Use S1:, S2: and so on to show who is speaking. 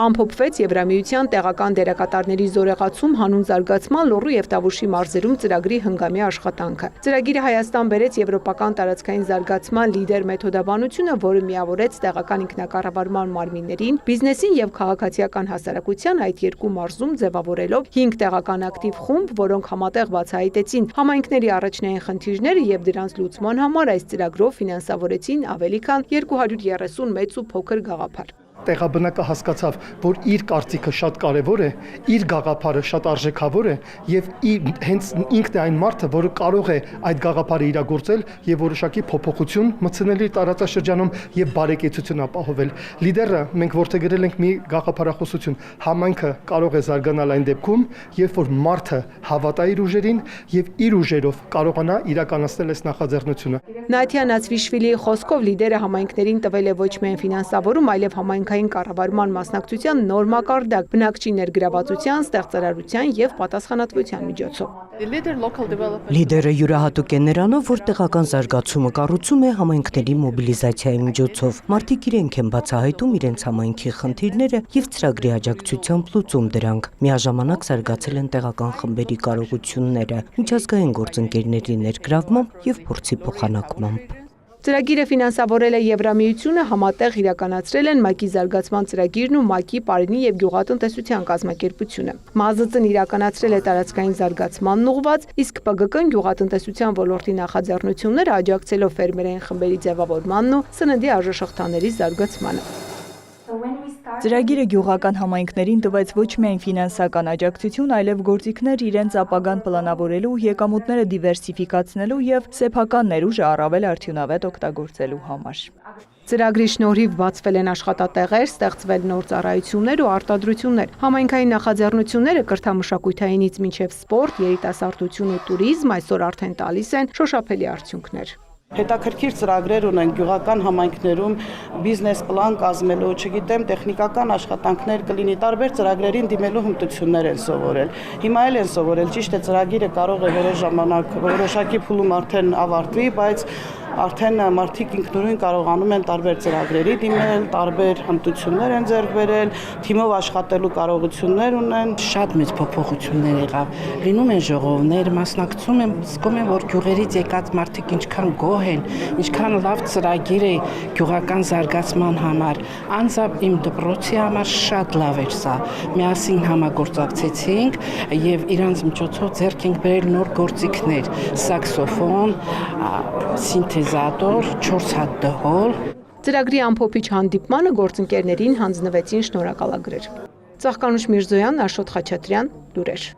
S1: Ամփոփվեց Եվրամիության տեղական դերակատարների զորեղացում հանուն զարգացման Լոռու և Տավուշի մարզերում ծրագրի հնգամյա աշխատանքը։ Ծրագիրը Հայաստան բերեց եվրոպական տարածքային զարգացման լիդեր մեթոդաբանությունը, որը միավորեց տեղական ինքնակառավարման մարմիններին, բիզնեսին և քաղաքացիական հասարակության այդ երկու մարզում ձևավորելով 5 տեղական ակտիվ խումբ, որոնք համատեղ բացահայտեցին համայնքների առաջնային խնդիրները և դրանց լուծման համար այս ծրագրով ֆինանսավորեցին ավելի քան 230 մեծ ու փոքր գաղափար։
S2: Տեղաբնակը հասկացավ, որ իր կարծիքը շատ կարևոր է, իր գաղափարը շատ արժեքավոր է եւ հենց ինքն է այն մարդը, որը կարող է այդ գաղափարը իրագործել եւ որոշակի փոփոխություն մտցնել իր տարածաշրջանում եւ բարեկեցություն ապահովել։ Լիդերը մենք որդեգրել ենք մի գաղափարախոսություն, համայնքը կարող է զարգանալ այն դեպքում, երբ որ մարդը հավատա իր ուժերին եւ իր ուժերով կարողանա իրականացնել այս նախաձեռնությունը։
S1: Նաթիա Նացվիշվիլիի խոսքով լիդերը համայնքներին տվել է ոչ միայն ֆինանսավորում, այլև համայնքային կառավարման մասնակցության նոր մակարդակ, բնակչի ներգրավվածության, ստեղծարարության և պատասխանատվության միջոցով։
S3: Լիդերը յուրահատուկ է նրանով, որ տեղական զարգացումը կառուցում է համայնքների մոբիլիզացիայի միջոցով։ Մարդիկ իրենք են բացահայտում իրենց համայնքի խնդիրները և ծրագրի աջակցությամբ լուծում դրանք։ Միաժամանակ զարգացել են տեղական խմբերի կարողությունները, միջազգային գործընկերների ներգրավմամբ և փորձի փոխանակմամբ։
S1: Ծրագիրը ֆինանսավորել է Եվրամիությունը, համատեղ իրականացրել են ՄԱԿ-ի զարգացման ծրագիրն ու ՄԱԿ-ի պարենի և գյուղատնտեսության կազմակերպությունը։ ՄԱԶԾ-ն իրականացրել է տարածքային զարգացմանն ուղղված, իսկ ՊԳԿ-ն գյուղատնտեսության ոլորտի նախաձեռնությունները աջակցելով ֆերմերային խմբերի ձևավորմանն ու սննդի արժեշղթաների զարգացմանը։
S4: Ծրագիրը գյուղական համայնքներին տվեց ոչ միայն ֆինանսական աջակցություն, այլև գործիքներ իրենց ապագան պլանավորելու, եկամուտները դիվերսիֆիկացնելու և սեփական ներուժը առավել արդյունավետ օգտագործելու համար։
S1: Ծրագրի շնորհիվ բացվել են աշխատատեղեր, ստեղծվել նոր ծառայություններ ու արտադրություններ։ Համայնքային նախաձեռնությունները կրթամշակութայինից մինչև սպորտ, երիտասարդություն ու туриզմ այսօր արդեն տալիս են շոշափելի արդյունքներ։
S5: Հետաքրքիր ծրագրեր ունենք գյուղական համայնքներում բիզնես պլան կազմելու, չգիտեմ, տեխնիկական աշխատանքներ կլինի, տարբեր ծրագրերին դիմելու հմտություններ են սովորել։ Հիմա էլ են սովորել, ճիշտ է, ծրագիրը կարող է որոշ ժամանակ որոշակի փուլում արդեն ավարտվի, բայց արդեն մարդիկ ինքնուրույն կարողանում են տարբեր ծրագրերի դիմել, տարբեր հմտություններ են ձեռք բերել, թիմով աշխատելու կարողություններ ունեն։
S6: Շատ մեծ փոփոխություններ եղավ։ Լինում են ժողովներ, մասնակցում են, զգում են, որ գյուղերից եկած մարդիկ ինչքան գոհ են, ինչքան լավ ծրագիր է գյուղական զարգացման համար։ Անձամբ իմ դպրոցի համար շատ լավ էր սա։ Միասին համագործակցեցինք եւ իրանց միջոցով ձեռք ենք բերել նոր գործիքներ՝ սաքսոֆոն, սինթեզատոր, 4 հատ դհոլ։
S1: Ծրագրի ամփոփիչ հանդիպմանը գործընկերներին հանձնվեցին շնորհակալագրեր։ Ծաղկանուշ Միրզոյան, Աշոտ Խաչատրյան, լուրեր։